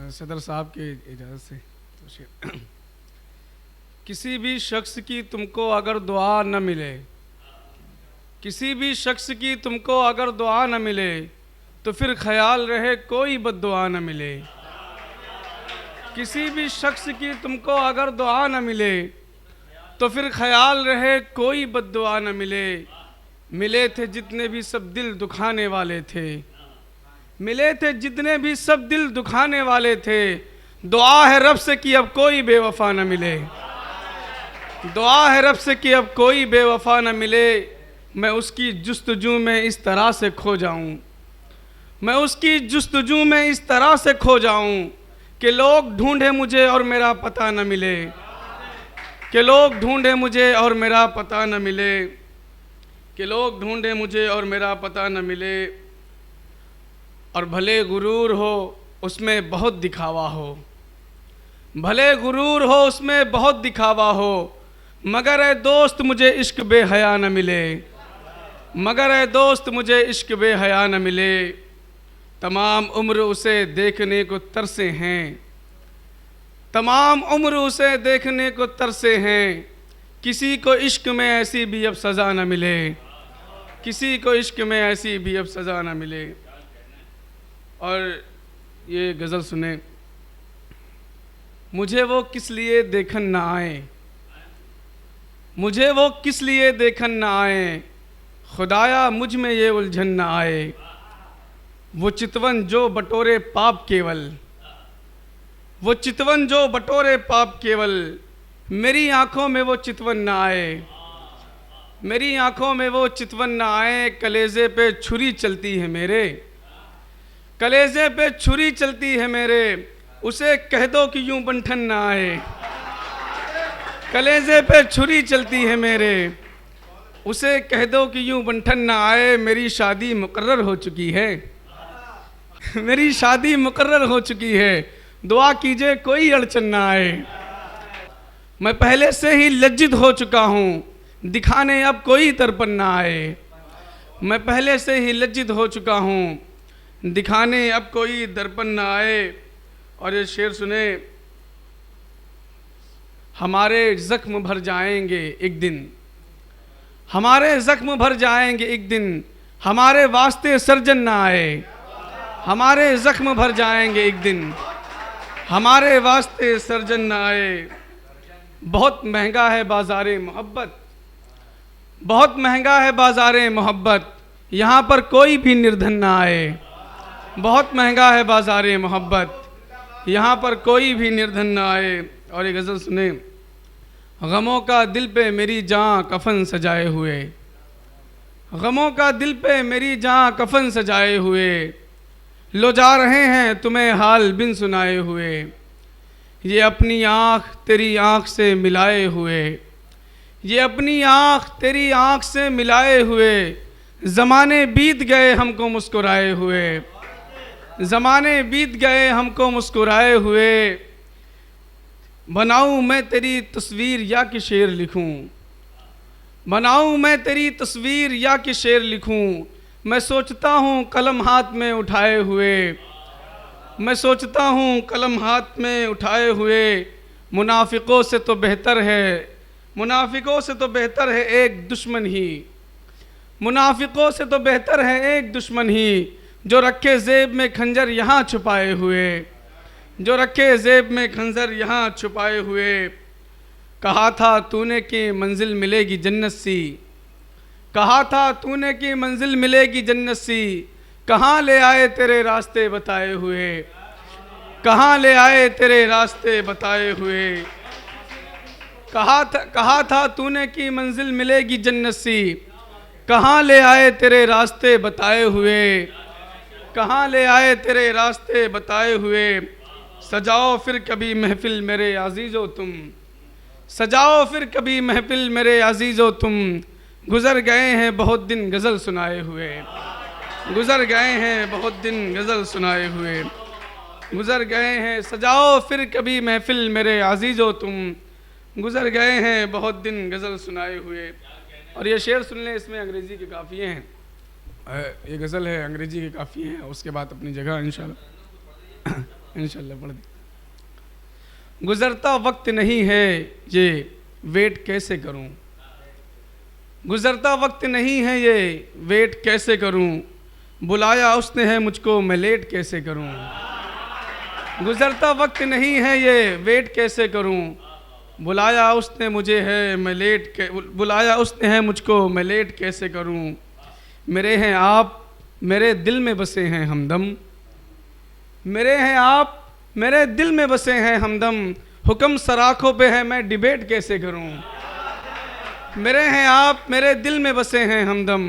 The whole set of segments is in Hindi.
सदर साहब के इजाज़त से तो शेर किसी भी शख्स की तुमको अगर दुआ न मिले, किसी भी शख्स की तुमको अगर दुआ न मिले तो फिर ख्याल रहे कोई बद्दुआ न मिले। किसी भी शख्स की तुमको अगर दुआ न मिले तो फिर ख्याल रहे कोई बद्दुआ न मिले। मिले थे जितने भी सब दिल दुखाने वाले थे, मिले थे जितने भी सब दिल दुखाने वाले थे। दुआ है रब से कि अब कोई बेवफा न मिले, दुआ है रब से कि अब कोई बेवफा न मिले। मैं उसकी जुस्तजू में इस तरह से खो जाऊं, मैं उसकी जुस्तजू में इस तरह से खो जाऊं कि लोग ढूंढे मुझे और मेरा पता न मिले, कि लोग ढूंढे मुझे और मेरा पता न मिले, कि लोग ढूंढे मुझे और मेरा पता न मिले। और भले गुरूर हो उसमें बहुत दिखावा हो, भले गुरूर हो उसमें बहुत दिखावा हो, मगर ए दोस्त मुझे इश्क बेहया न मिले, मगर ए दोस्त मुझे इश्क बेहया न मिले। तमाम उम्र उसे देखने को तरसे हैं, तमाम उम्र उसे देखने को तरसे हैं। किसी को इश्क में ऐसी भी अब सज़ा न मिले, किसी को इश्क में ऐसी भी अब सज़ा न मिले। और ये गज़ल सुने। मुझे वो किस लिए देखन ना आए, मुझे वो किस लिए देखन ना आए, खुदाया मुझ में ये उलझन ना आए। वो चितवन जो बटोरे पाप केवल, वो चितवन जो बटोरे पाप केवल, मेरी आंखों में वो चितवन ना आए, मेरी आंखों में वो चितवन ना आए। कलेजे पे छुरी चलती है मेरे, कलेजे पे छुरी चलती है मेरे, उसे कह दो कि यूं बंठन ना आए। कलेजे पे छुरी चलती है मेरे, उसे कह दो कि यूं बंठन ना आए। मेरी शादी मुकर्रर हो चुकी है, मेरी शादी मुकर्रर हो चुकी है, दुआ कीजिए कोई अड़चन ना आए। मैं पहले से ही लज्जित हो चुका हूँ, दिखाने अब कोई दर्पण ना आए। मैं पहले से ही लज्जित हो चुका हूँ, दिखाने अब कोई दर्पण ना आए। और ये शेर सुने। हमारे ज़ख्म भर जाएंगे एक दिन, हमारे ज़ख्म भर जाएंगे एक दिन, हमारे वास्ते सर्जन ना आए। हमारे ज़ख्म भर जाएंगे एक दिन, हमारे वास्ते सर्जन ना आए। बहुत महंगा है बाज़ारे मोहब्बत, बहुत महंगा है बाज़ारे मोहब्बत, यहाँ पर कोई भी निर्धन ना आए। बहुत महंगा है बाज़ारे मोहब्बत, यहाँ पर कोई भी निर्धन ना आए। और ये गज़ल सुने। गमों का दिल पे मेरी जान कफन सजाए हुए, गमों का दिल पे मेरी जान कफन सजाए हुए, लो जा रहे हैं तुम्हें हाल बिन सुनाए हुए। ये अपनी आँख तेरी आँख से मिलाए हुए, ये अपनी आँख तेरी आँख से मिलाए हुए, ज़माने बीत गए हमको मुस्कुराए हुए, ज़माने बीत गए हमको मुस्कुराए हुए। बनाऊँ मैं तेरी तस्वीर या कि शेर लिखूँ, बनाऊँ मैं तेरी तस्वीर या कि शेर लिखूँ, मैं सोचता हूँ कलम हाथ में उठाए हुए, मैं सोचता हूँ कलम हाथ में उठाए हुए। मुनाफिकों से तो बेहतर है, मुनाफिकों से तो बेहतर है एक दुश्मन ही, मुनाफिकों से तो बेहतर है एक दुश्मन ही, जो रखे जेब में खंजर यहाँ छुपाए हुए, जो रखे जेब में खंजर यहाँ छुपाए हुए। कहा था तूने कि मंजिल मिलेगी जन्नत सी, कहा था तूने कि मंजिल मिलेगी जन्नत सी, कहाँ ले आए तेरे रास्ते बताए हुए, कहाँ ले आए तेरे रास्ते बताए हुए। कहा था तूने कि मंजिल मिलेगी जन्नत सी, कहाँ ले आए तेरे रास्ते बताए हुए, कहाँ ले आए तेरे रास्ते बताए हुए। सजाओ फिर कभी महफिल मेरे अजीज़ो तुम, सजाओ फिर कभी महफिल मेरे अजीज़ो तुम, गुज़र गए हैं बहुत दिन गज़ल सुनाए हुए, गुज़र गए हैं बहुत दिन गज़ल सुनाए हुए, गुज़र गए हैं। सजाओ फिर कभी महफिल मेरे अजीज़ो तुम, गुज़र गए हैं बहुत दिन गज़ल सुनाए हुए। और ये शेर सुन लें, इसमें अंग्रेज़ी के काफ़िए हैं, ये गज़ल है अंग्रेज़ी के काफ़िए हैं, उसके बाद अपनी जगह इंशाल्लाह। इंशाल्लाह पढ़ दी। गुज़रता वक्त नहीं है ये वेट कैसे करूं, गुज़रता वक्त नहीं है ये वेट कैसे करूं, बुलाया उसने है मुझको मैं लेट कैसे करूं। गुज़रता वक्त नहीं है ये वेट कैसे करूं, बुलाया उसने मुझे है मैं बुलाया उसने है मुझको मैं लेट कैसे करूं। मेरे हैं आप मेरे दिल में बसे हैं हमदम, मेरे हैं आप मेरे दिल में बसे हैं हमदम, हुक्म सराखों पे है मैं डिबेट कैसे करूं। मेरे हैं आप मेरे दिल में बसे हैं हमदम,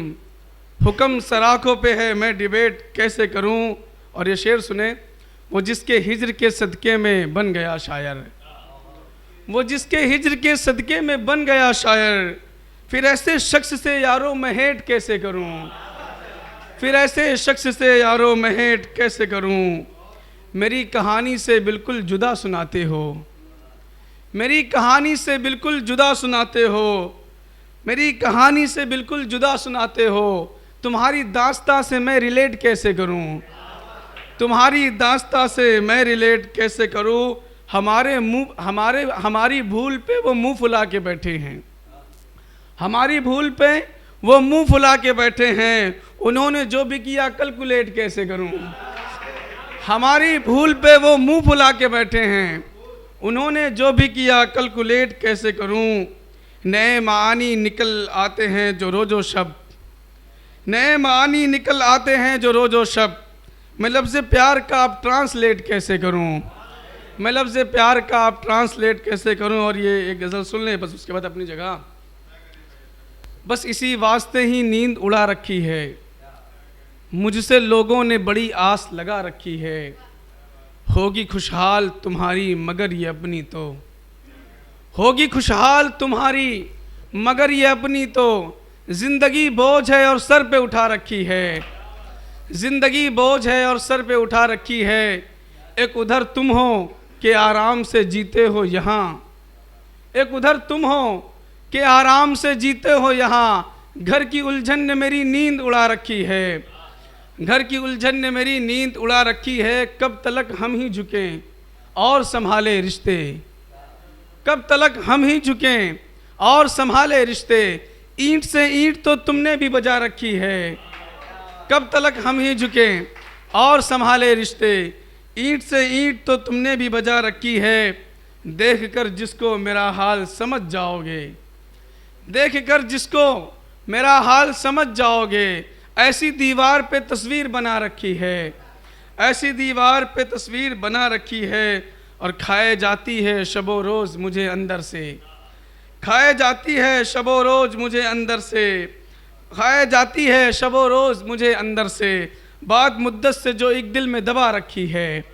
हुक्म सराखों पे है मैं डिबेट कैसे करूं। और ये शेर सुने, वो जिसके हिज्र के सदक़े में बन गया शायर, वो जिसके हिज्र के सदक़े में बन गया शायर, फिर ऐसे शख्स से यारो मैं हेट कैसे करूं, फिर ऐसे शख्स से यारो मैं हेट कैसे करूं। मेरी कहानी से बिल्कुल जुदा सुनाते हो, मेरी कहानी से बिल्कुल जुदा सुनाते हो, मेरी कहानी से बिल्कुल जुदा सुनाते हो। तुम्हारी दास्तां से मैं रिलेट कैसे करूं, तुम्हारी दास्तां से मैं रिलेट कैसे करूं। हमारी भूल पे वो मुंह फुला के बैठे हैं, हमारी भूल पे वो मुंह फुला के बैठे हैं। उन्होंने जो भी किया कैलकुलेट कैसे करूं, हमारी भूल पे वो मुंह फुला के बैठे हैं। उन्होंने जो भी किया कैलकुलेट कैसे करूं। नए मानी निकल आते हैं जो रोज़ो शब, नए मानी निकल आते हैं जो रोज़ो शब। मैं लफ्ज़ प्यार का अब ट्रांसलेट कैसे करूं, मैं लफ्ज़ प्यार का अब ट्रांसलेट कैसे करूं। और ये एक गज़ल सुन लें बस, उसके बाद अपनी जगह। बस इसी वास्ते ही नींद उड़ा रखी है, मुझसे लोगों ने बड़ी आस लगा रखी है। होगी खुशहाल तुम्हारी मगर ये अपनी तो, होगी खुशहाल तुम्हारी मगर ये अपनी तो। ज़िंदगी बोझ है और सर पे उठा रखी है, ज़िंदगी बोझ है और सर पे उठा रखी है। एक उधर तुम हो कि आराम से जीते हो यहाँ, एक उधर तुम हो कि आराम से जीते हो यहाँ। घर की उलझन ने मेरी नींद उड़ा रखी है, घर की उलझन ने मेरी नींद उड़ा रखी है। कब तलक हम ही झुकें और संभाले रिश्ते, कब तलक हम ही झुकें और संभाले रिश्ते। ईंट से ईंट तो तुमने भी बजा रखी है, कब तलक हम ही झुकें और संभाले रिश्ते। ईंट से ईंट तो तुमने भी बजा रखी है। देख कर जिसको मेरा हाल समझ जाओगे, देख कर जिसको मेरा हाल समझ जाओगे। ऐसी दीवार पे तस्वीर बना रखी है, ऐसी दीवार पे तस्वीर बना रखी है। और खाए जाती है शबो रोज़ मुझे अंदर से, खाए जाती है शबो रोज़ मुझे अंदर से, खाए जाती है शबो रोज़ मुझे अंदर से। बात मुद्दत से जो एक दिल में दबा रखी है,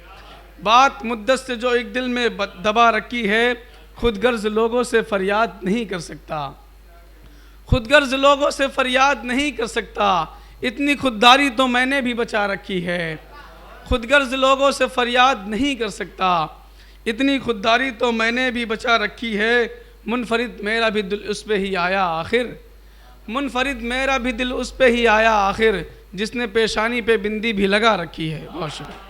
बात मुद्दत से जो एक दिल में दबा रखी है। खुद गर्ज लोगों से फरियाद नहीं कर सकता, खुद गर्ज लोगों से फरियाद नहीं कर सकता। इतनी खुददारी तो मैंने भी बचा रखी है, खुद गर्ज लोगों से फरियाद नहीं कर सकता। इतनी खुददारी तो मैंने भी बचा रखी है। मुनफरिद मेरा भी दिल उस पे ही आया आखिर, मुनफरिद मेरा भी दिल उस पे ही आया आखिर, जिसने पेशानी पे बिंदी भी लगा रखी है। बहुत शुक्रिया।